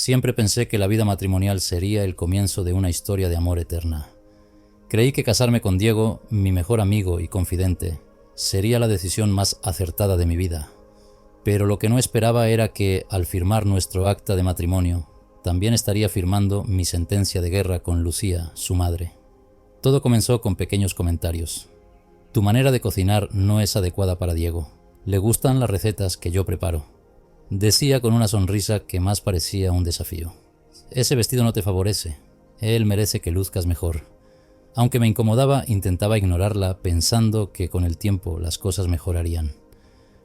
Siempre pensé que la vida matrimonial sería el comienzo de una historia de amor eterna. Creí que casarme con Diego, mi mejor amigo y confidente, sería la decisión más acertada de mi vida. Pero lo que no esperaba era que, al firmar nuestro acta de matrimonio, también estaría firmando mi sentencia de guerra con Lucía, su madre. Todo comenzó con pequeños comentarios. Tu manera de cocinar no es adecuada para Diego. Le gustan las recetas que yo preparo. Decía con una sonrisa que más parecía un desafío. Ese vestido no te favorece. Él merece que luzcas mejor. Aunque me incomodaba, intentaba ignorarla pensando que con el tiempo las cosas mejorarían.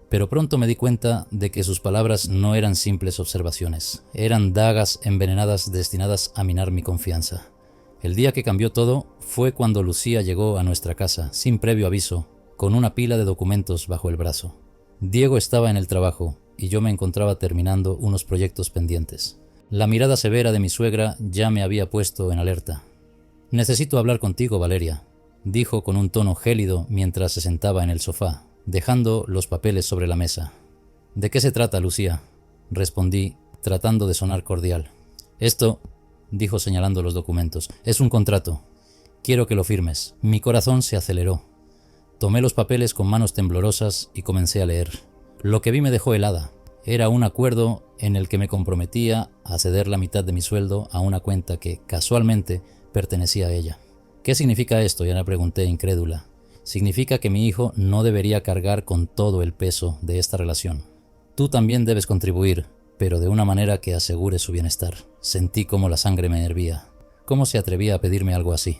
Pero pronto me di cuenta de que sus palabras no eran simples observaciones. Eran dagas envenenadas destinadas a minar mi confianza. El día que cambió todo fue cuando Lucía llegó a nuestra casa, sin previo aviso, con una pila de documentos bajo el brazo. Diego estaba en el trabajo y yo me encontraba terminando unos proyectos pendientes. La mirada severa de mi suegra ya me había puesto en alerta. «Necesito hablar contigo, Valeria», dijo con un tono gélido mientras se sentaba en el sofá, dejando los papeles sobre la mesa. «¿De qué se trata, Lucía?», respondí, tratando de sonar cordial. «Esto», dijo señalando los documentos, «es un contrato. Quiero que lo firmes». Mi corazón se aceleró. Tomé los papeles con manos temblorosas y comencé a leer. Lo que vi me dejó helada. Era un acuerdo en el que me comprometía a ceder la mitad de mi sueldo a una cuenta que, casualmente, pertenecía a ella. «¿Qué significa esto?», ya le pregunté, incrédula. «Significa que mi hijo no debería cargar con todo el peso de esta relación. Tú también debes contribuir, pero de una manera que asegure su bienestar». Sentí cómo la sangre me hervía. ¿Cómo se atrevía a pedirme algo así?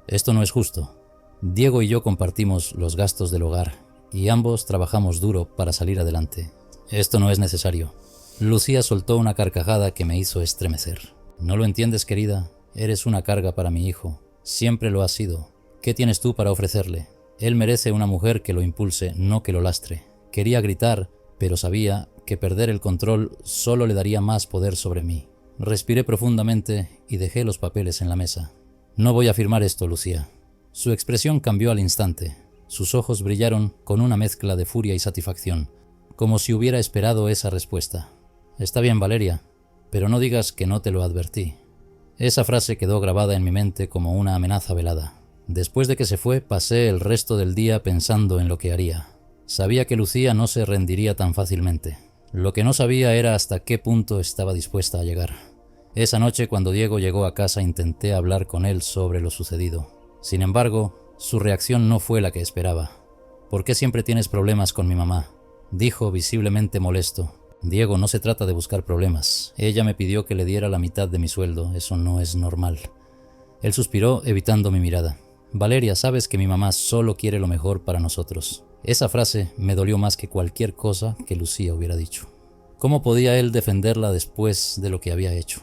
Esto no es justo. Diego y yo compartimos los gastos del hogar y ambos trabajamos duro para salir adelante. Esto no es necesario. Lucía soltó una carcajada que me hizo estremecer. «¿No lo entiendes, querida? Eres una carga para mi hijo. Siempre lo has sido. ¿Qué tienes tú para ofrecerle? Él merece una mujer que lo impulse, no que lo lastre». Quería gritar, pero sabía que perder el control solo le daría más poder sobre mí. Respiré profundamente y dejé los papeles en la mesa. «No voy a firmar esto, Lucía». Su expresión cambió al instante. Sus ojos brillaron con una mezcla de furia y satisfacción, como si hubiera esperado esa respuesta. «Está bien, Valeria, pero no digas que no te lo advertí». Esa frase quedó grabada en mi mente como una amenaza velada. Después de que se fue, pasé el resto del día pensando en lo que haría. Sabía que Lucía no se rendiría tan fácilmente. Lo que no sabía era hasta qué punto estaba dispuesta a llegar. Esa noche, cuando Diego llegó a casa, intenté hablar con él sobre lo sucedido. Sin embargo, su reacción no fue la que esperaba. «¿Por qué siempre tienes problemas con mi mamá?», dijo visiblemente molesto. «Diego, no se trata de buscar problemas. Ella me pidió que le diera la mitad de mi sueldo. Eso no es normal». Él suspiró, evitando mi mirada. «Valeria, sabes que mi mamá solo quiere lo mejor para nosotros». Esa frase me dolió más que cualquier cosa que Lucía hubiera dicho. ¿Cómo podía él defenderla después de lo que había hecho?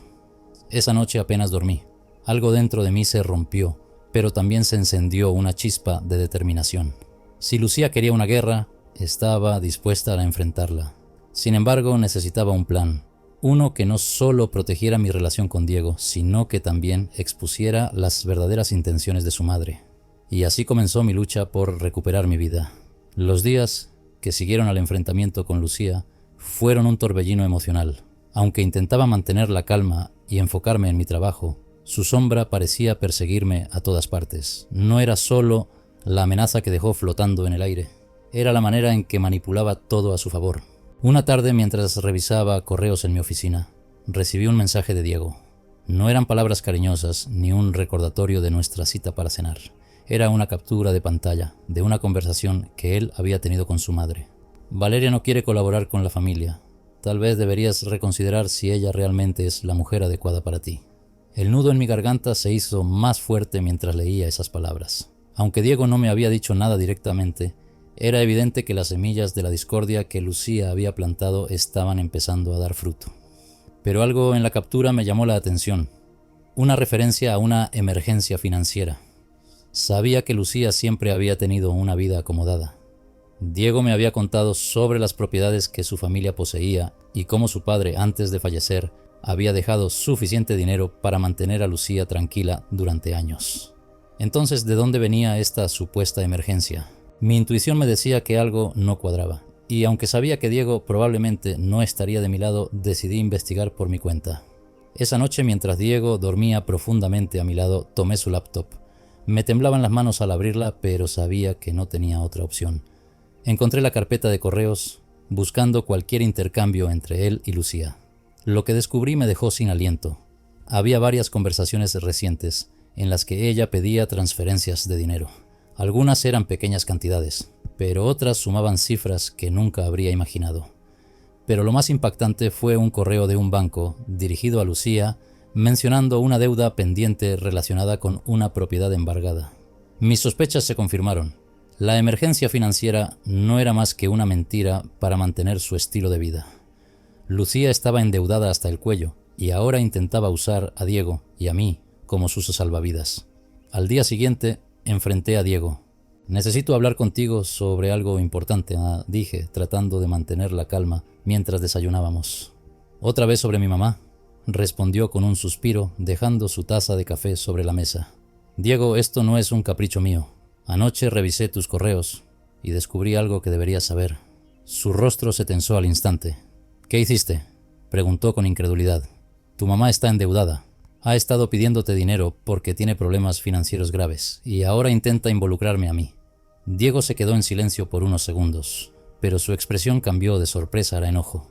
Esa noche apenas dormí. Algo dentro de mí se rompió, pero también se encendió una chispa de determinación. Si Lucía quería una guerra, estaba dispuesta a enfrentarla. Sin embargo, necesitaba un plan. Uno que no solo protegiera mi relación con Diego, sino que también expusiera las verdaderas intenciones de su madre. Y así comenzó mi lucha por recuperar mi vida. Los días que siguieron al enfrentamiento con Lucía fueron un torbellino emocional. Aunque intentaba mantener la calma y enfocarme en mi trabajo, su sombra parecía perseguirme a todas partes. No era solo la amenaza que dejó flotando en el aire, era la manera en que manipulaba todo a su favor. Una tarde, mientras revisaba correos en mi oficina, recibí un mensaje de Diego. No eran palabras cariñosas ni un recordatorio de nuestra cita para cenar. Era una captura de pantalla de una conversación que él había tenido con su madre. «Valeria no quiere colaborar con la familia. Tal vez deberías reconsiderar si ella realmente es la mujer adecuada para ti». El nudo en mi garganta se hizo más fuerte mientras leía esas palabras. Aunque Diego no me había dicho nada directamente, era evidente que las semillas de la discordia que Lucía había plantado estaban empezando a dar fruto. Pero algo en la captura me llamó la atención. Una referencia a una emergencia financiera. Sabía que Lucía siempre había tenido una vida acomodada. Diego me había contado sobre las propiedades que su familia poseía y cómo su padre, antes de fallecer, había dejado suficiente dinero para mantener a Lucía tranquila durante años. Entonces, ¿de dónde venía esta supuesta emergencia? Mi intuición me decía que algo no cuadraba, y aunque sabía que Diego probablemente no estaría de mi lado, decidí investigar por mi cuenta. Esa noche, mientras Diego dormía profundamente a mi lado, tomé su laptop. Me temblaban las manos al abrirla, pero sabía que no tenía otra opción. Encontré la carpeta de correos, buscando cualquier intercambio entre él y Lucía. Lo que descubrí me dejó sin aliento. Había varias conversaciones recientes en las que ella pedía transferencias de dinero. Algunas eran pequeñas cantidades, pero otras sumaban cifras que nunca habría imaginado. Pero lo más impactante fue un correo de un banco dirigido a Lucía mencionando una deuda pendiente relacionada con una propiedad embargada. Mis sospechas se confirmaron. La emergencia financiera no era más que una mentira para mantener su estilo de vida. Lucía estaba endeudada hasta el cuello y ahora intentaba usar a Diego y a mí como sus salvavidas. Al día siguiente enfrenté a Diego. «Necesito hablar contigo sobre algo importante», dije, tratando de mantener la calma mientras desayunábamos. «¿Otra vez sobre mi mamá?», respondió con un suspiro, dejando su taza de café sobre la mesa. «Diego, esto no es un capricho mío. Anoche revisé tus correos y descubrí algo que deberías saber». Su rostro se tensó al instante. «¿Qué hiciste?», preguntó con incredulidad. «Tu mamá está endeudada. Ha estado pidiéndote dinero porque tiene problemas financieros graves y ahora intenta involucrarme a mí». Diego se quedó en silencio por unos segundos, pero su expresión cambió de sorpresa a enojo.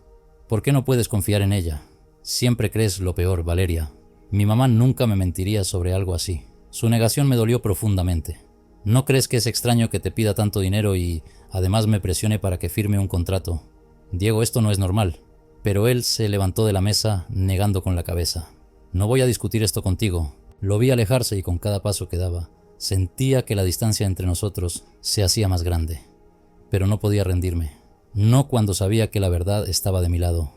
«¿Por qué no puedes confiar en ella? Siempre crees lo peor, Valeria. Mi mamá nunca me mentiría sobre algo así». Su negación me dolió profundamente. «¿No crees que es extraño que te pida tanto dinero y además me presione para que firme un contrato? Diego, esto no es normal». Pero él se levantó de la mesa negando con la cabeza. «No voy a discutir esto contigo». Lo vi alejarse y con cada paso que daba sentía que la distancia entre nosotros se hacía más grande. Pero no podía rendirme. No cuando sabía que la verdad estaba de mi lado.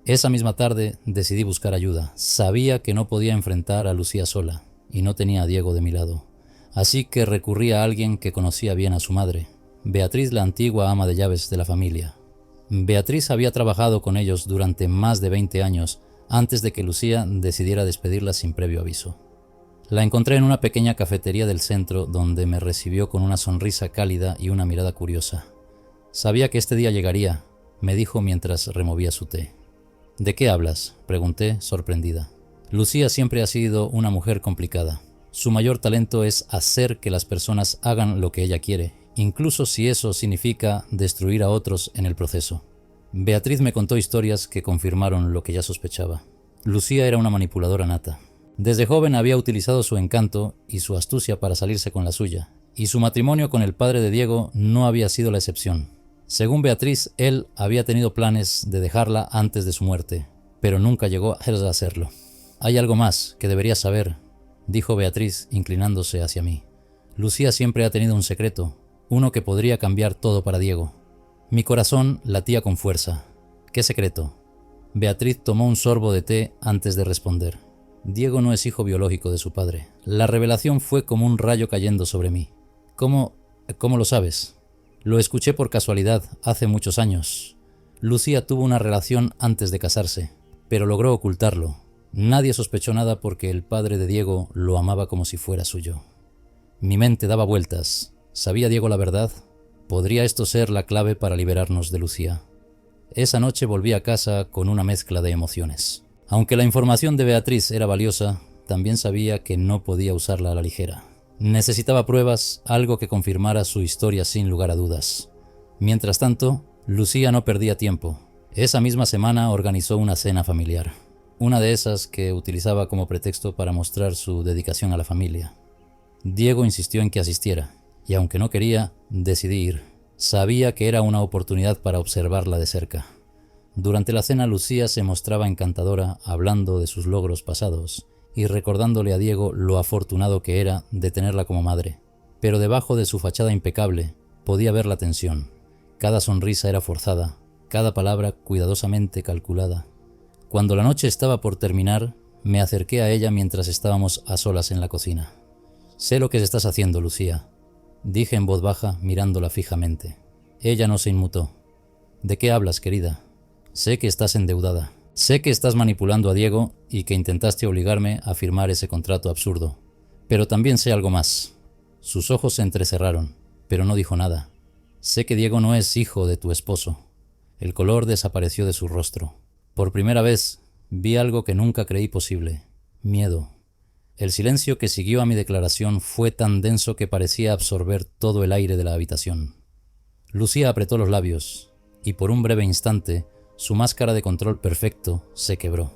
Esa misma tarde decidí buscar ayuda. Sabía que no podía enfrentar a Lucía sola y no tenía a Diego de mi lado. Así que recurrí a alguien que conocía bien a su madre, Beatriz, la antigua ama de llaves de la familia. Beatriz había trabajado con ellos durante más de 20 años antes de que Lucía decidiera despedirla sin previo aviso. La encontré en una pequeña cafetería del centro donde me recibió con una sonrisa cálida y una mirada curiosa. «Sabía que este día llegaría», me dijo mientras removía su té. «¿De qué hablas?», pregunté, sorprendida. «Lucía siempre ha sido una mujer complicada. Su mayor talento es hacer que las personas hagan lo que ella quiere, incluso si eso significa destruir a otros en el proceso». Beatriz me contó historias que confirmaron lo que ya sospechaba. Lucía era una manipuladora nata. Desde joven había utilizado su encanto y su astucia para salirse con la suya, y su matrimonio con el padre de Diego no había sido la excepción. Según Beatriz, él había tenido planes de dejarla antes de su muerte, pero nunca llegó a hacerlo. «Hay algo más que deberías saber», dijo Beatriz, inclinándose hacia mí. «Lucía siempre ha tenido un secreto, uno que podría cambiar todo para Diego». Mi corazón latía con fuerza. «¿Qué secreto?». Beatriz tomó un sorbo de té antes de responder. «Diego no es hijo biológico de su padre». La revelación fue como un rayo cayendo sobre mí. ¿Cómo lo sabes?» «Lo escuché por casualidad hace muchos años. Lucía tuvo una relación antes de casarse, pero logró ocultarlo. Nadie sospechó nada porque el padre de Diego lo amaba como si fuera suyo». Mi mente daba vueltas. ¿Sabía Diego la verdad? ¿Podría esto ser la clave para liberarnos de Lucía? Esa noche volví a casa con una mezcla de emociones. Aunque la información de Beatriz era valiosa, también sabía que no podía usarla a la ligera. Necesitaba pruebas, algo que confirmara su historia sin lugar a dudas. Mientras tanto, Lucía no perdía tiempo. Esa misma semana organizó una cena familiar. Una de esas que utilizaba como pretexto para mostrar su dedicación a la familia. Diego insistió en que asistiera, y aunque no quería, decidí ir. Sabía que era una oportunidad para observarla de cerca. Durante la cena, Lucía se mostraba encantadora, hablando de sus logros pasados y recordándole a Diego lo afortunado que era de tenerla como madre. Pero debajo de su fachada impecable podía ver la tensión. Cada sonrisa era forzada, cada palabra cuidadosamente calculada. Cuando la noche estaba por terminar, me acerqué a ella mientras estábamos a solas en la cocina. «Sé lo que estás haciendo, Lucía», dije en voz baja mirándola fijamente. Ella no se inmutó. «¿De qué hablas, querida?». «Sé que estás endeudada. Sé que estás manipulando a Diego y que intentaste obligarme a firmar ese contrato absurdo. Pero también sé algo más». Sus ojos se entrecerraron, pero no dijo nada. «Sé que Diego no es hijo de tu esposo». El color desapareció de su rostro. Por primera vez Vi algo que nunca creí posible: miedo. El silencio que siguió a mi declaración fue tan denso que parecía absorber todo el aire de la habitación. Lucía apretó los labios, y por un breve instante, su máscara de control perfecto se quebró.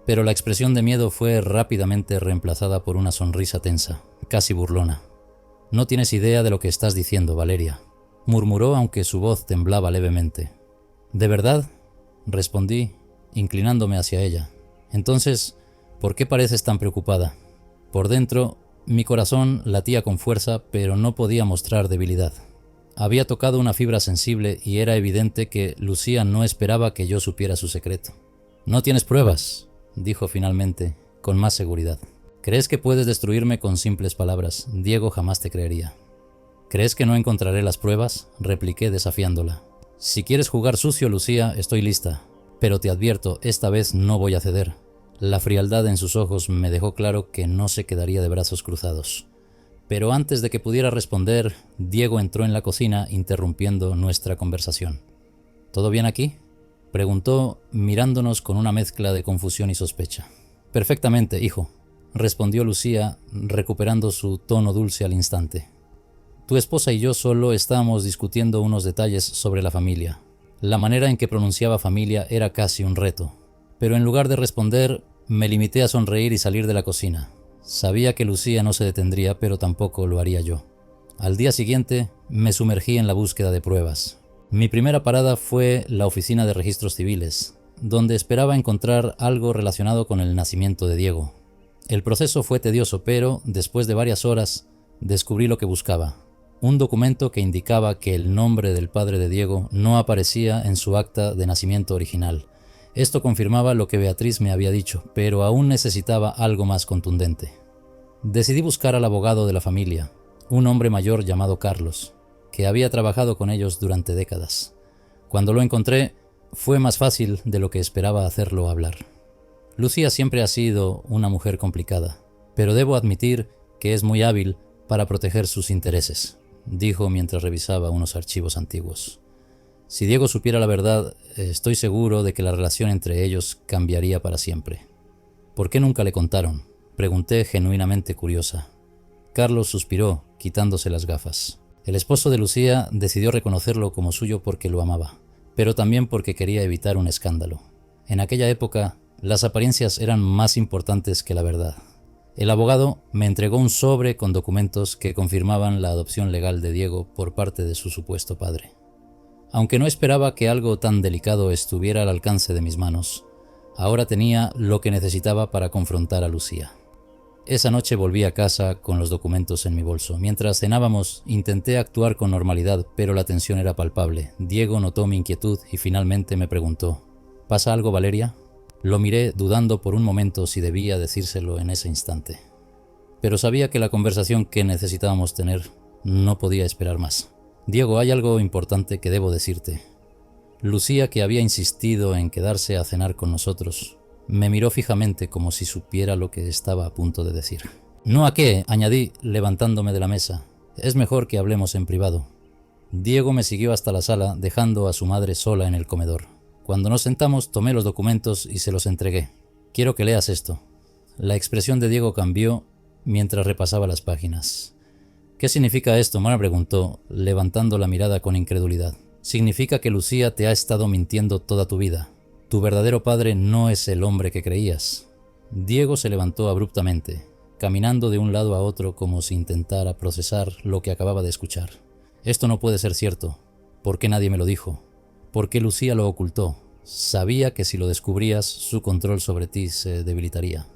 Pero la expresión de miedo fue rápidamente reemplazada por una sonrisa tensa, casi burlona. «No tienes idea de lo que estás diciendo, Valeria», murmuró aunque su voz temblaba levemente. «¿De verdad?», respondí, inclinándome hacia ella. «Entonces, ¿por qué pareces tan preocupada?». Por dentro, mi corazón latía con fuerza, pero no podía mostrar debilidad. Había tocado una fibra sensible y era evidente que Lucía no esperaba que yo supiera su secreto. «No tienes pruebas», dijo finalmente, con más seguridad. «¿Crees que puedes destruirme con simples palabras? Diego jamás te creería». «¿Crees que no encontraré las pruebas?», repliqué desafiándola. «Si quieres jugar sucio, Lucía, estoy lista. Pero te advierto, esta vez no voy a ceder». La frialdad en sus ojos me dejó claro que no se quedaría de brazos cruzados. Pero antes de que pudiera responder, Diego entró en la cocina interrumpiendo nuestra conversación. «¿Todo bien aquí?», preguntó, mirándonos con una mezcla de confusión y sospecha. «Perfectamente, hijo», respondió Lucía, recuperando su tono dulce al instante. «Tu esposa y yo solo estábamos discutiendo unos detalles sobre la familia». La manera en que pronunciaba familia era casi un reto. Pero en lugar de responder, me limité a sonreír y salir de la cocina. Sabía que Lucía no se detendría, pero tampoco lo haría yo. Al día siguiente, me sumergí en la búsqueda de pruebas. Mi primera parada fue la oficina de registros civiles, donde esperaba encontrar algo relacionado con el nacimiento de Diego. El proceso fue tedioso, pero después de varias horas descubrí lo que buscaba. Un documento que indicaba que el nombre del padre de Diego no aparecía en su acta de nacimiento original. Esto confirmaba lo que Beatriz me había dicho, pero aún necesitaba algo más contundente. Decidí buscar al abogado de la familia, un hombre mayor llamado Carlos, que había trabajado con ellos durante décadas. Cuando lo encontré, fue más fácil de lo que esperaba hacerlo hablar. Lucía siempre ha sido una mujer complicada, pero debo admitir que es muy hábil para proteger sus intereses, dijo mientras revisaba unos archivos antiguos. Si Diego supiera la verdad, estoy seguro de que la relación entre ellos cambiaría para siempre. ¿Por qué nunca le contaron?, pregunté genuinamente curiosa. Carlos suspiró, quitándose las gafas. El esposo de Lucía decidió reconocerlo como suyo porque lo amaba, pero también porque quería evitar un escándalo. En aquella época, las apariencias eran más importantes que la verdad. El abogado me entregó un sobre con documentos que confirmaban la adopción legal de Diego por parte de su supuesto padre. Aunque no esperaba que algo tan delicado estuviera al alcance de mis manos, ahora tenía lo que necesitaba para confrontar a Lucía. Esa noche volví a casa con los documentos en mi bolso. Mientras cenábamos, intenté actuar con normalidad, pero la tensión era palpable. Diego notó mi inquietud y finalmente me preguntó: «¿Pasa algo, Valeria?». Lo miré dudando por un momento si debía decírselo en ese instante. Pero sabía que la conversación que necesitábamos tener no podía esperar más. «Diego, hay algo importante que debo decirte». Lucía, que había insistido en quedarse a cenar con nosotros, me miró fijamente como si supiera lo que estaba a punto de decir. «¿No a qué?», añadí, levantándome de la mesa. «Es mejor que hablemos en privado». Diego me siguió hasta la sala, dejando a su madre sola en el comedor. Cuando nos sentamos, tomé los documentos y se los entregué. «Quiero que leas esto». La expresión de Diego cambió mientras repasaba las páginas. «¿Qué significa esto?», me preguntó, levantando la mirada con incredulidad. «Significa que Lucía te ha estado mintiendo toda tu vida. Tu verdadero padre no es el hombre que creías». Diego se levantó abruptamente, caminando de un lado a otro como si intentara procesar lo que acababa de escuchar. «Esto no puede ser cierto. ¿Por qué nadie me lo dijo? ¿Por qué Lucía lo ocultó? Sabía que si lo descubrías, su control sobre ti se debilitaría».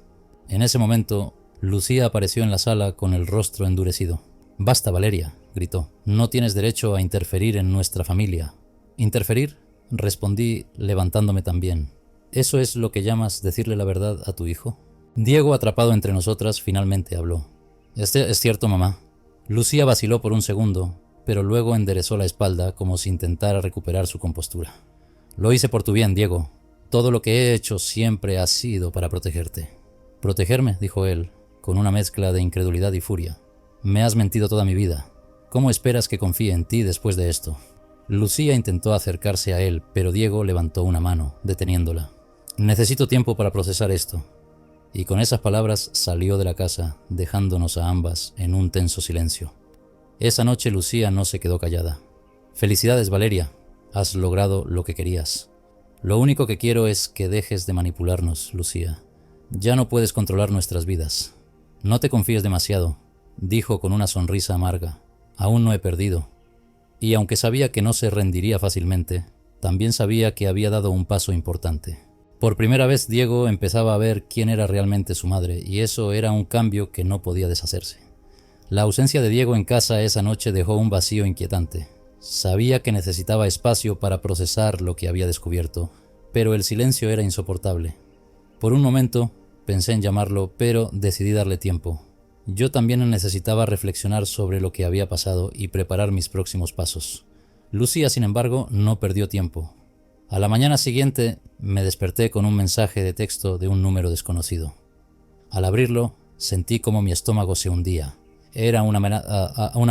En ese momento, Lucía apareció en la sala con el rostro endurecido. «Basta, Valeria», gritó. «No tienes derecho a interferir en nuestra familia». «¿Interferir?», respondí, levantándome también. «¿Eso es lo que llamas decirle la verdad a tu hijo?». Diego, atrapado entre nosotras, finalmente habló. «Es cierto, mamá». Lucía vaciló por un segundo, pero luego enderezó la espalda como si intentara recuperar su compostura. «Lo hice por tu bien, Diego. Todo lo que he hecho siempre ha sido para protegerte». «¿Protegerme?», dijo él, con una mezcla de incredulidad y furia. «Me has mentido toda mi vida. ¿Cómo esperas que confíe en ti después de esto?». Lucía intentó acercarse a él, pero Diego levantó una mano, deteniéndola. Necesito tiempo para procesar esto. Y con esas palabras salió de la casa, dejándonos a ambas en un tenso silencio. Esa noche Lucía no se quedó callada. Felicidades, Valeria. Has logrado lo que querías. Lo único que quiero es que dejes de manipularnos, Lucía. Ya no puedes controlar nuestras vidas. No te confíes demasiado, dijo con una sonrisa amarga. Aún no he perdido. Y aunque sabía que no se rendiría fácilmente, también sabía que había dado un paso importante. Por primera vez Diego empezaba a ver quién era realmente su madre, y eso era un cambio que no podía deshacerse. La ausencia de Diego en casa esa noche dejó un vacío inquietante. Sabía que necesitaba espacio para procesar lo que había descubierto, pero el silencio era insoportable. Por un momento pensé en llamarlo, pero decidí darle tiempo. Yo también necesitaba reflexionar sobre lo que había pasado y preparar mis próximos pasos. Lucía, sin embargo, no perdió tiempo. A la mañana siguiente me desperté con un mensaje de texto de un número desconocido. Al abrirlo, sentí como mi estómago se hundía. Era una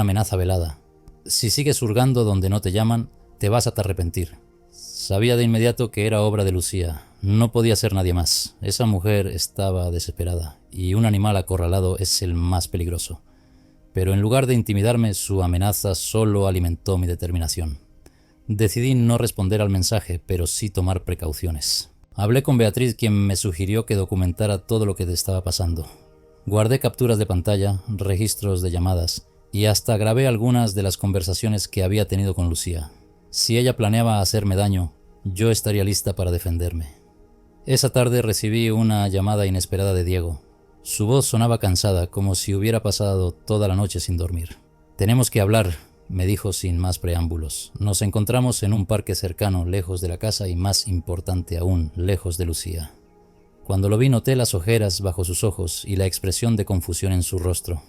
amenaza velada. Si sigues hurgando donde no te llaman, te vas a arrepentir. Sabía de inmediato que era obra de Lucía. No podía ser nadie más. Esa mujer estaba desesperada, y un animal acorralado es el más peligroso. Pero en lugar de intimidarme, su amenaza solo alimentó mi determinación. Decidí no responder al mensaje, pero sí tomar precauciones. Hablé con Beatriz, quien me sugirió que documentara todo lo que te estaba pasando. Guardé capturas de pantalla, registros de llamadas y hasta grabé algunas de las conversaciones que había tenido con Lucía. Si ella planeaba hacerme daño, yo estaría lista para defenderme. Esa tarde recibí una llamada inesperada de Diego. Su voz sonaba cansada, como si hubiera pasado toda la noche sin dormir. «Tenemos que hablar», me dijo sin más preámbulos. Nos encontramos en un parque cercano, lejos de la casa y, más importante aún, lejos de Lucía. Cuando lo vi noté las ojeras bajo sus ojos y la expresión de confusión en su rostro.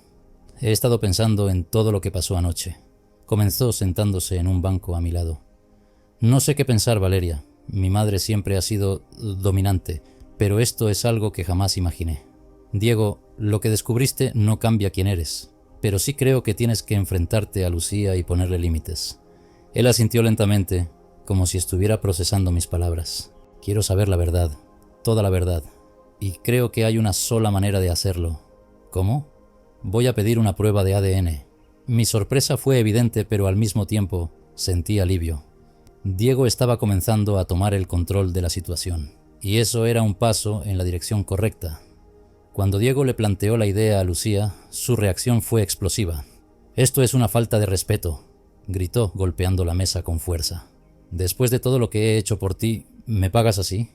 «He estado pensando en todo lo que pasó anoche», comenzó sentándose en un banco a mi lado. «No sé qué pensar, Valeria. Mi madre siempre ha sido dominante, pero esto es algo que jamás imaginé. Diego, lo que descubriste no cambia quién eres, pero sí creo que tienes que enfrentarte a Lucía y ponerle límites». Él asintió lentamente, como si estuviera procesando mis palabras. «Quiero saber la verdad, toda la verdad, y creo que hay una sola manera de hacerlo». «¿Cómo?». «Voy a pedir una prueba de ADN». Mi sorpresa fue evidente, pero al mismo tiempo sentí alivio. Diego estaba comenzando a tomar el control de la situación, y eso era un paso en la dirección correcta. Cuando Diego le planteó la idea a Lucía, su reacción fue explosiva. «Esto es una falta de respeto», gritó, golpeando la mesa con fuerza. «Después de todo lo que he hecho por ti, ¿me pagas así?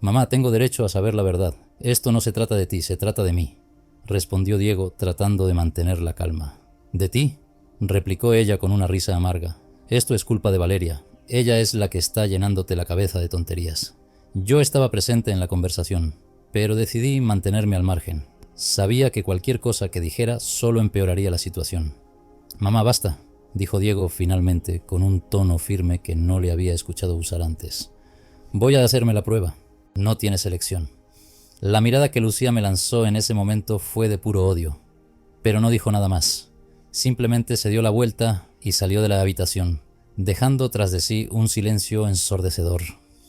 Mamá, tengo derecho a saber la verdad. Esto no se trata de ti, se trata de mí», respondió Diego, tratando de mantener la calma. «¿De ti?», replicó ella con una risa amarga. «Esto es culpa de Valeria. Ella es la que está llenándote la cabeza de tonterías». Yo estaba presente en la conversación, pero decidí mantenerme al margen. Sabía que cualquier cosa que dijera solo empeoraría la situación. «Mamá, basta», dijo Diego finalmente, con un tono firme que no le había escuchado usar antes. «Voy a hacerme la prueba. No tienes elección». La mirada que Lucía me lanzó en ese momento fue de puro odio, pero no dijo nada más. Simplemente se dio la vuelta y salió de la habitación, dejando tras de sí un silencio ensordecedor.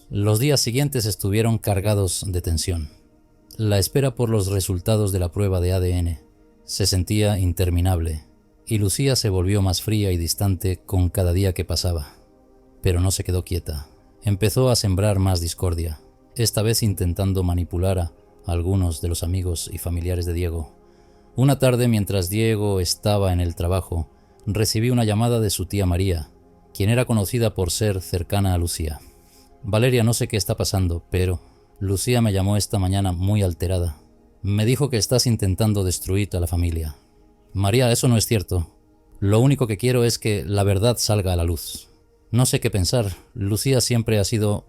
Los días siguientes estuvieron cargados de tensión. La espera por los resultados de la prueba de ADN se sentía interminable, y Lucía se volvió más fría y distante con cada día que pasaba. Pero no se quedó quieta. Empezó a sembrar más discordia, esta vez intentando manipular a algunos de los amigos y familiares de Diego. Una tarde, mientras Diego estaba en el trabajo, recibí una llamada de su tía María, quien era conocida por ser cercana a Lucía. «Valeria, no sé qué está pasando, pero Lucía me llamó esta mañana muy alterada. Me dijo que estás intentando destruir a la familia». «María, eso no es cierto. Lo único que quiero es que la verdad salga a la luz. No sé qué pensar. Lucía siempre ha sido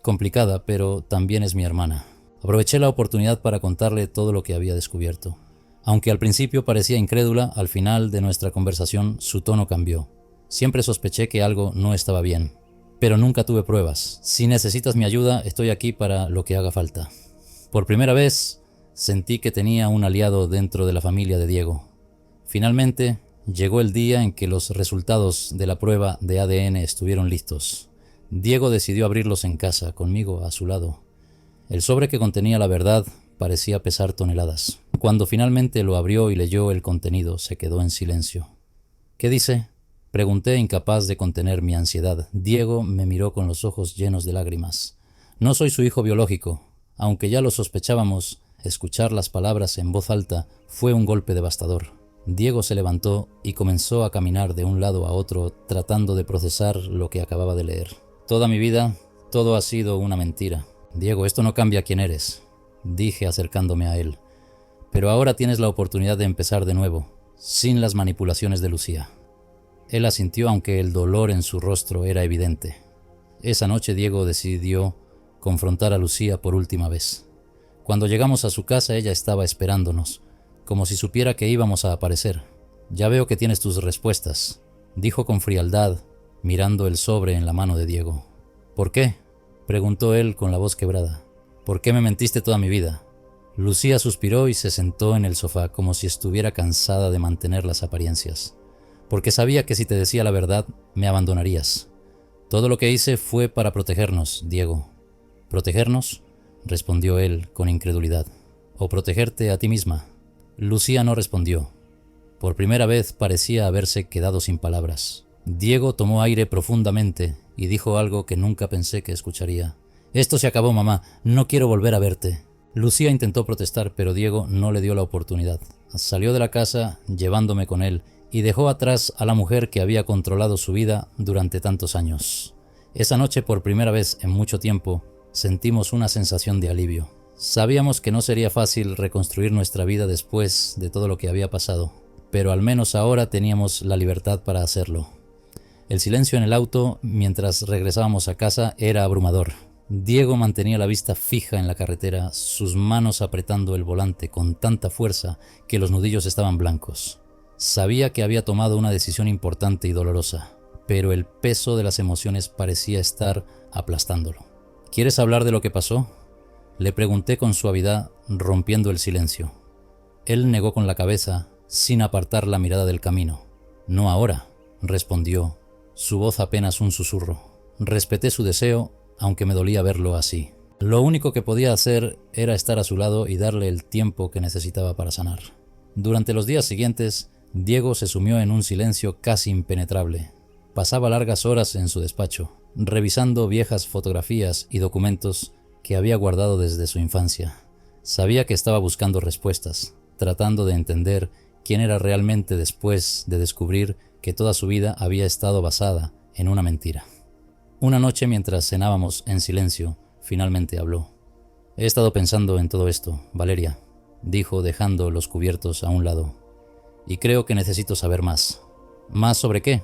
complicada, pero también es mi hermana». Aproveché la oportunidad para contarle todo lo que había descubierto. Aunque al principio parecía incrédula, al final de nuestra conversación su tono cambió. Siempre sospeché que algo no estaba bien, pero nunca tuve pruebas. Si necesitas mi ayuda, estoy aquí para lo que haga falta. Por primera vez sentí que tenía un aliado dentro de la familia de Diego. Finalmente llegó el día en que los resultados de la prueba de ADN estuvieron listos. Diego decidió abrirlos en casa, conmigo a su lado. El sobre que contenía la verdad parecía pesar toneladas. Cuando finalmente lo abrió y leyó el contenido, se quedó en silencio. ¿Qué dice?, pregunté, incapaz de contener mi ansiedad. Diego me miró con los ojos llenos de lágrimas. No soy su hijo biológico. Aunque ya lo sospechábamos, escuchar las palabras en voz alta fue un golpe devastador. Diego se levantó y comenzó a caminar de un lado a otro, tratando de procesar lo que acababa de leer. Toda mi vida, todo ha sido una mentira. Diego, esto no cambia quién eres, dije acercándome a él. Pero ahora tienes la oportunidad de empezar de nuevo, sin las manipulaciones de Lucía. Él asintió, aunque el dolor en su rostro era evidente. Esa noche Diego decidió confrontar a Lucía por última vez. Cuando llegamos a su casa, ella estaba esperándonos, como si supiera que íbamos a aparecer. Ya veo que tienes tus respuestas, dijo con frialdad, mirando el sobre en la mano de Diego. ¿Por qué?, preguntó él con la voz quebrada. ¿Por qué me mentiste toda mi vida? Lucía suspiró y se sentó en el sofá como si estuviera cansada de mantener las apariencias. Porque sabía que si te decía la verdad, me abandonarías. Todo lo que hice fue para protegernos, Diego. ¿Protegernos?, respondió él con incredulidad. ¿O protegerte a ti misma? Lucía no respondió. Por primera vez parecía haberse quedado sin palabras. Diego tomó aire profundamente y dijo algo que nunca pensé que escucharía. «Esto se acabó, mamá. No quiero volver a verte». Lucía intentó protestar, pero Diego no le dio la oportunidad. Salió de la casa llevándome con él y dejó atrás a la mujer que había controlado su vida durante tantos años. Esa noche, por primera vez en mucho tiempo, sentimos una sensación de alivio. Sabíamos que no sería fácil reconstruir nuestra vida después de todo lo que había pasado, pero al menos ahora teníamos la libertad para hacerlo. El silencio en el auto mientras regresábamos a casa era abrumador. Diego mantenía la vista fija en la carretera, sus manos apretando el volante con tanta fuerza que los nudillos estaban blancos. Sabía que había tomado una decisión importante y dolorosa, pero el peso de las emociones parecía estar aplastándolo. ¿Quieres hablar de lo que pasó?, le pregunté con suavidad, rompiendo el silencio. Él negó con la cabeza, sin apartar la mirada del camino. «No ahora», respondió, su voz apenas un susurro. Respeté su deseo, aunque me dolía verlo así. Lo único que podía hacer era estar a su lado y darle el tiempo que necesitaba para sanar. Durante los días siguientes, Diego se sumió en un silencio casi impenetrable. Pasaba largas horas en su despacho, revisando viejas fotografías y documentos que había guardado desde su infancia. Sabía que estaba buscando respuestas, tratando de entender quién era realmente después de descubrir que toda su vida había estado basada en una mentira. Una noche, mientras cenábamos en silencio, finalmente habló. «He estado pensando en todo esto, Valeria», dijo dejando los cubiertos a un lado. «Y creo que necesito saber más». «¿Más sobre qué?».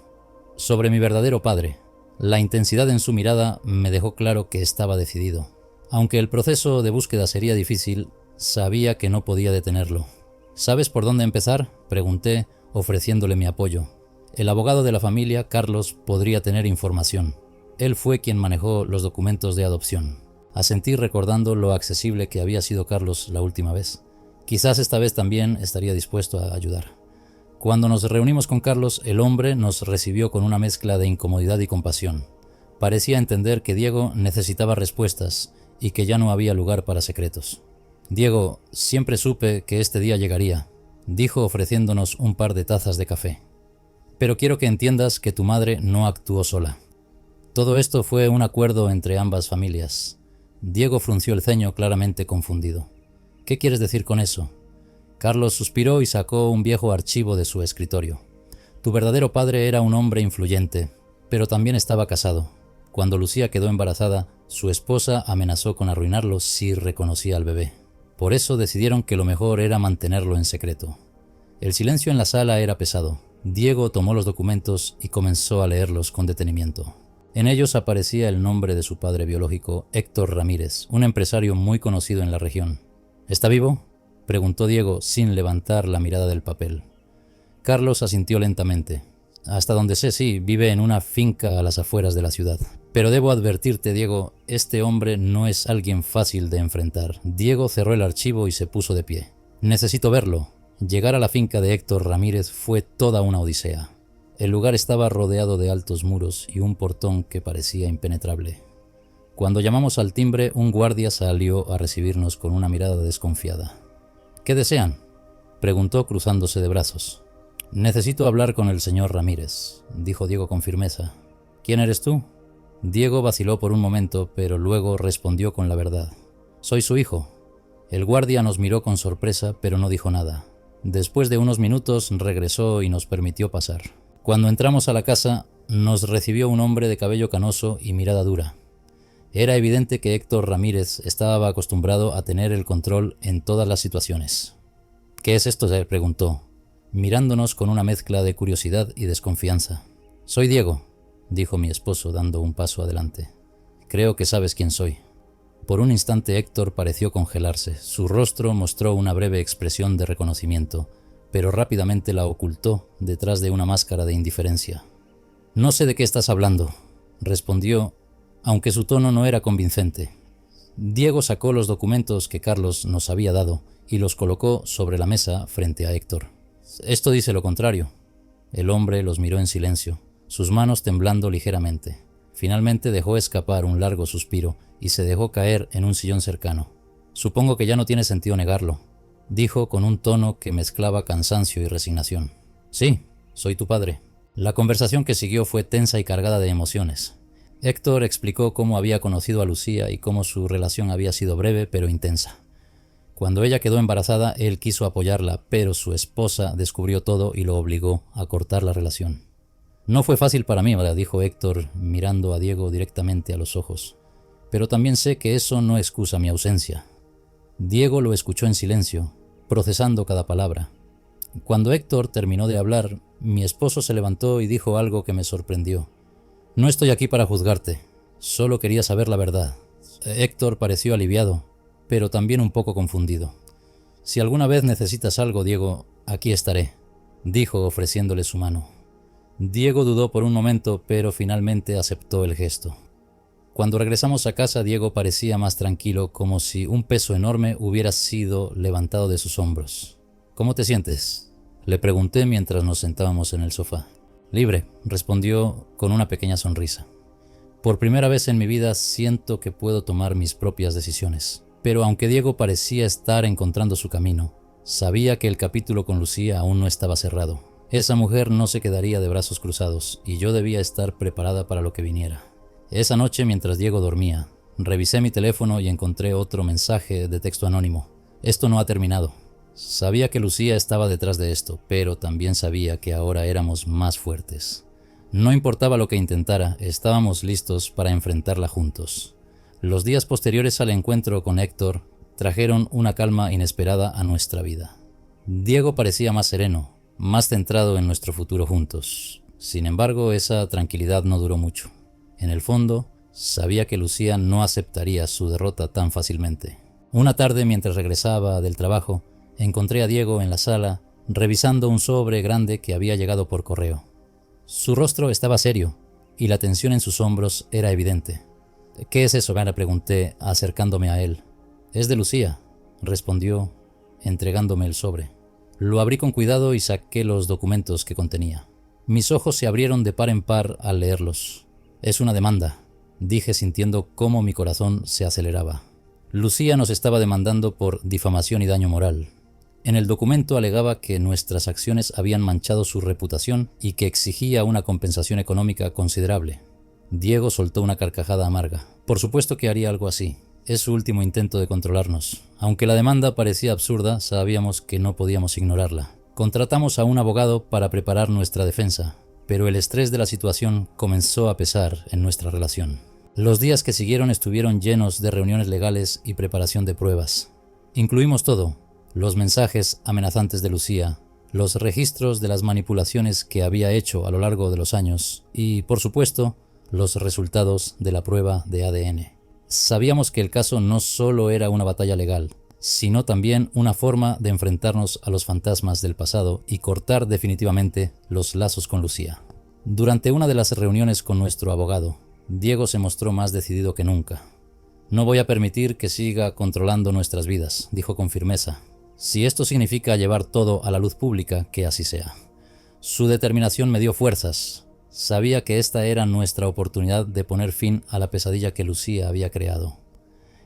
«Sobre mi verdadero padre». La intensidad en su mirada me dejó claro que estaba decidido. Aunque el proceso de búsqueda sería difícil, sabía que no podía detenerlo. «¿Sabes por dónde empezar?», pregunté, ofreciéndole mi apoyo. El abogado de la familia, Carlos, podría tener información. Él fue quien manejó los documentos de adopción. Asentí recordando lo accesible que había sido Carlos la última vez. Quizás esta vez también estaría dispuesto a ayudar. Cuando nos reunimos con Carlos, el hombre nos recibió con una mezcla de incomodidad y compasión. Parecía entender que Diego necesitaba respuestas y que ya no había lugar para secretos. «Diego, siempre supe que este día llegaría», dijo ofreciéndonos un par de tazas de café. «Pero quiero que entiendas que tu madre no actuó sola. Todo esto fue un acuerdo entre ambas familias». Diego frunció el ceño, claramente confundido. «¿Qué quieres decir con eso?». Carlos suspiró y sacó un viejo archivo de su escritorio. «Tu verdadero padre era un hombre influyente, pero también estaba casado. Cuando Lucía quedó embarazada, su esposa amenazó con arruinarlo si reconocía al bebé. Por eso decidieron que lo mejor era mantenerlo en secreto». El silencio en la sala era pesado. Diego tomó los documentos y comenzó a leerlos con detenimiento. En ellos aparecía el nombre de su padre biológico, Héctor Ramírez, un empresario muy conocido en la región. «¿Está vivo?», preguntó Diego sin levantar la mirada del papel. Carlos asintió lentamente. «Hasta donde sé, sí, vive en una finca a las afueras de la ciudad. Pero debo advertirte, Diego, este hombre no es alguien fácil de enfrentar». Diego cerró el archivo y se puso de pie. «Necesito verlo». Llegar a la finca de Héctor Ramírez fue toda una odisea. El lugar estaba rodeado de altos muros y un portón que parecía impenetrable. Cuando llamamos al timbre, un guardia salió a recibirnos con una mirada desconfiada. «¿Qué desean?», preguntó cruzándose de brazos. «Necesito hablar con el señor Ramírez», dijo Diego con firmeza. «¿Quién eres tú?». Diego vaciló por un momento, pero luego respondió con la verdad. «Soy su hijo». El guardia nos miró con sorpresa, pero no dijo nada. Después de unos minutos regresó y nos permitió pasar. Cuando entramos a la casa, nos recibió un hombre de cabello canoso y mirada dura. Era evidente que Héctor Ramírez estaba acostumbrado a tener el control en todas las situaciones. «¿Qué es esto?», se preguntó, mirándonos con una mezcla de curiosidad y desconfianza. «Soy Diego», dijo mi esposo dando un paso adelante. «Creo que sabes quién soy». Por un instante Héctor pareció congelarse. Su rostro mostró una breve expresión de reconocimiento, pero rápidamente la ocultó detrás de una máscara de indiferencia. «No sé de qué estás hablando», respondió, aunque su tono no era convincente. Diego sacó los documentos que Carlos nos había dado y los colocó sobre la mesa frente a Héctor. «Esto dice lo contrario». El hombre los miró en silencio, sus manos temblando ligeramente. Finalmente dejó escapar un largo suspiro y se dejó caer en un sillón cercano. «Supongo que ya no tiene sentido negarlo», dijo con un tono que mezclaba cansancio y resignación. «Sí, soy tu padre». La conversación que siguió fue tensa y cargada de emociones. Héctor explicó cómo había conocido a Lucía y cómo su relación había sido breve pero intensa. Cuando ella quedó embarazada, él quiso apoyarla, pero su esposa descubrió todo y lo obligó a cortar la relación. «No fue fácil para mí», dijo Héctor mirando a Diego directamente a los ojos. «Pero también sé que eso no excusa mi ausencia». Diego lo escuchó en silencio, procesando cada palabra. Cuando Héctor terminó de hablar, mi esposo se levantó y dijo algo que me sorprendió. «No estoy aquí para juzgarte, solo quería saber la verdad». Héctor pareció aliviado, pero también un poco confundido. «Si alguna vez necesitas algo, Diego, aquí estaré», dijo ofreciéndole su mano. Diego dudó por un momento, pero finalmente aceptó el gesto. Cuando regresamos a casa, Diego parecía más tranquilo, como si un peso enorme hubiera sido levantado de sus hombros. «¿Cómo te sientes?», le pregunté mientras nos sentábamos en el sofá. «Libre», respondió con una pequeña sonrisa. «Por primera vez en mi vida siento que puedo tomar mis propias decisiones». Pero aunque Diego parecía estar encontrando su camino, sabía que el capítulo con Lucía aún no estaba cerrado. Esa mujer no se quedaría de brazos cruzados y yo debía estar preparada para lo que viniera. Esa noche, mientras Diego dormía, revisé mi teléfono y encontré otro mensaje de texto anónimo. «Esto no ha terminado». Sabía que Lucía estaba detrás de esto, pero también sabía que ahora éramos más fuertes. No importaba lo que intentara, estábamos listos para enfrentarla juntos. Los días posteriores al encuentro con Héctor trajeron una calma inesperada a nuestra vida. Diego parecía más sereno, más centrado en nuestro futuro juntos. Sin embargo, esa tranquilidad no duró mucho. En el fondo, sabía que Lucía no aceptaría su derrota tan fácilmente. Una tarde, mientras regresaba del trabajo, encontré a Diego en la sala, revisando un sobre grande que había llegado por correo. Su rostro estaba serio, y la tensión en sus hombros era evidente. «¿Qué es eso?», le pregunté, acercándome a él. «Es de Lucía», respondió, entregándome el sobre. Lo abrí con cuidado y saqué los documentos que contenía. Mis ojos se abrieron de par en par al leerlos. «Es una demanda», dije sintiendo cómo mi corazón se aceleraba. Lucía nos estaba demandando por difamación y daño moral. En el documento alegaba que nuestras acciones habían manchado su reputación y que exigía una compensación económica considerable. Diego soltó una carcajada amarga. Por supuesto que haría algo así. Es su último intento de controlarnos. Aunque la demanda parecía absurda, sabíamos que no podíamos ignorarla. Contratamos a un abogado para preparar nuestra defensa, pero el estrés de la situación comenzó a pesar en nuestra relación. Los días que siguieron estuvieron llenos de reuniones legales y preparación de pruebas. Incluimos todo: los mensajes amenazantes de Lucía, los registros de las manipulaciones que había hecho a lo largo de los años y, por supuesto, los resultados de la prueba de ADN. Sabíamos que el caso no solo era una batalla legal, sino también una forma de enfrentarnos a los fantasmas del pasado y cortar definitivamente los lazos con Lucía. Durante una de las reuniones con nuestro abogado, Diego se mostró más decidido que nunca. «No voy a permitir que siga controlando nuestras vidas», dijo con firmeza. «Si esto significa llevar todo a la luz pública, que así sea». Su determinación me dio fuerzas. Sabía que esta era nuestra oportunidad de poner fin a la pesadilla que Lucía había creado.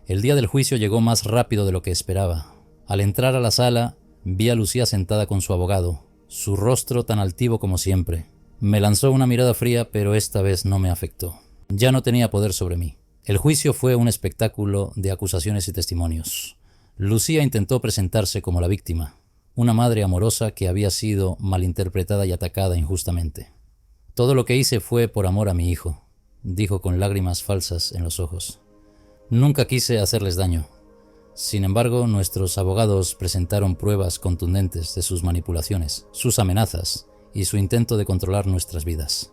El día del juicio llegó más rápido de lo que esperaba. Al entrar a la sala, vi a Lucía sentada con su abogado, su rostro tan altivo como siempre. Me lanzó una mirada fría, pero esta vez no me afectó. Ya no tenía poder sobre mí. El juicio fue un espectáculo de acusaciones y testimonios. Lucía intentó presentarse como la víctima, una madre amorosa que había sido malinterpretada y atacada injustamente. Todo lo que hice fue por amor a mi hijo, dijo con lágrimas falsas en los ojos. Nunca quise hacerles daño. Sin embargo, nuestros abogados presentaron pruebas contundentes de sus manipulaciones, sus amenazas y su intento de controlar nuestras vidas.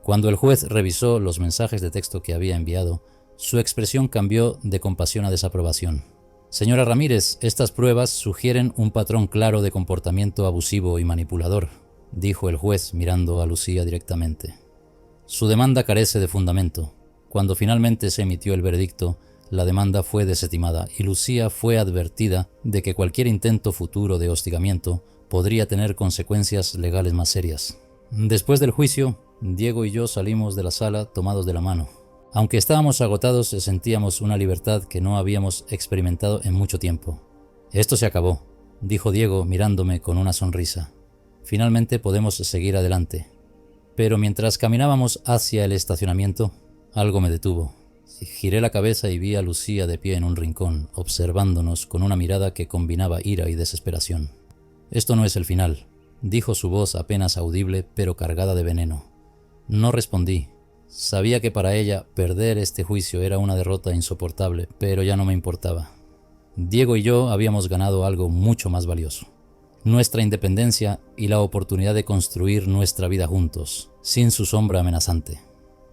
Cuando el juez revisó los mensajes de texto que había enviado, su expresión cambió de compasión a desaprobación. Señora Ramírez, estas pruebas sugieren un patrón claro de comportamiento abusivo y manipulador, dijo el juez mirando a Lucía directamente. Su demanda carece de fundamento. Cuando finalmente se emitió el veredicto, la demanda fue desestimada y Lucía fue advertida de que cualquier intento futuro de hostigamiento podría tener consecuencias legales más serias. Después del juicio, Diego y yo salimos de la sala tomados de la mano. Aunque estábamos agotados, sentíamos una libertad que no habíamos experimentado en mucho tiempo. Esto se acabó, dijo Diego mirándome con una sonrisa. Finalmente podemos seguir adelante. Pero mientras caminábamos hacia el estacionamiento, algo me detuvo. Giré la cabeza y vi a Lucía de pie en un rincón, observándonos con una mirada que combinaba ira y desesperación. Esto no es el final, dijo su voz apenas audible pero cargada de veneno. No respondí. Sabía que para ella perder este juicio era una derrota insoportable, pero ya no me importaba. Diego y yo habíamos ganado algo mucho más valioso: nuestra independencia y la oportunidad de construir nuestra vida juntos, sin su sombra amenazante.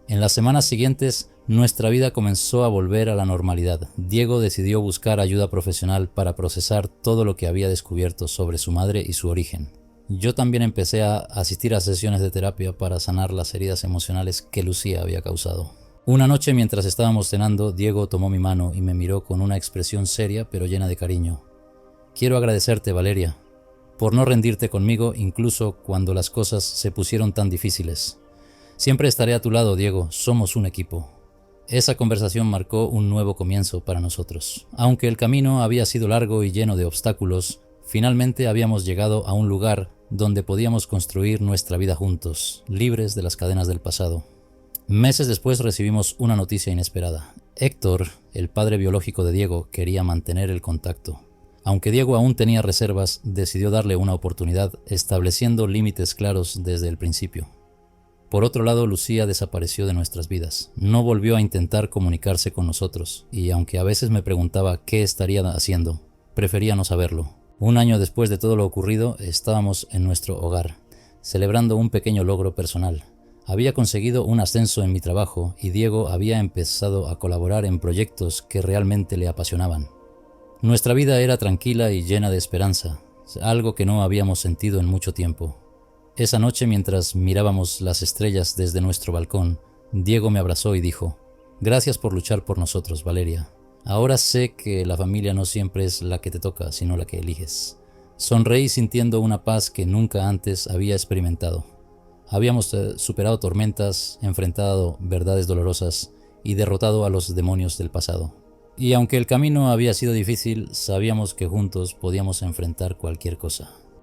En las semanas siguientes, nuestra vida comenzó a volver a la normalidad. Diego decidió buscar ayuda profesional para procesar todo lo que había descubierto sobre su madre y su origen. Yo también empecé a asistir a sesiones de terapia para sanar las heridas emocionales que Lucía había causado. Una noche, mientras estábamos cenando, Diego tomó mi mano y me miró con una expresión seria pero llena de cariño. Quiero agradecerte, Valeria, por no rendirte conmigo incluso cuando las cosas se pusieron tan difíciles. Siempre estaré a tu lado, Diego, somos un equipo. Esa conversación marcó un nuevo comienzo para nosotros. Aunque el camino había sido largo y lleno de obstáculos, finalmente habíamos llegado a un lugar donde podíamos construir nuestra vida juntos, libres de las cadenas del pasado. Meses después recibimos una noticia inesperada. Héctor, el padre biológico de Diego, quería mantener el contacto. Aunque Diego aún tenía reservas, decidió darle una oportunidad, estableciendo límites claros desde el principio. Por otro lado, Lucía desapareció de nuestras vidas. No volvió a intentar comunicarse con nosotros, y aunque a veces me preguntaba qué estaría haciendo, prefería no saberlo. Un año después de todo lo ocurrido, estábamos en nuestro hogar, celebrando un pequeño logro personal. Había conseguido un ascenso en mi trabajo y Diego había empezado a colaborar en proyectos que realmente le apasionaban. Nuestra vida era tranquila y llena de esperanza, algo que no habíamos sentido en mucho tiempo. Esa noche, mientras mirábamos las estrellas desde nuestro balcón, Diego me abrazó y dijo: «Gracias por luchar por nosotros, Valeria. Ahora sé que la familia no siempre es la que te toca, sino la que eliges». Sonreí sintiendo una paz que nunca antes había experimentado. Habíamos superado tormentas, enfrentado verdades dolorosas y derrotado a los demonios del pasado. Y aunque el camino había sido difícil, sabíamos que juntos podíamos enfrentar cualquier cosa.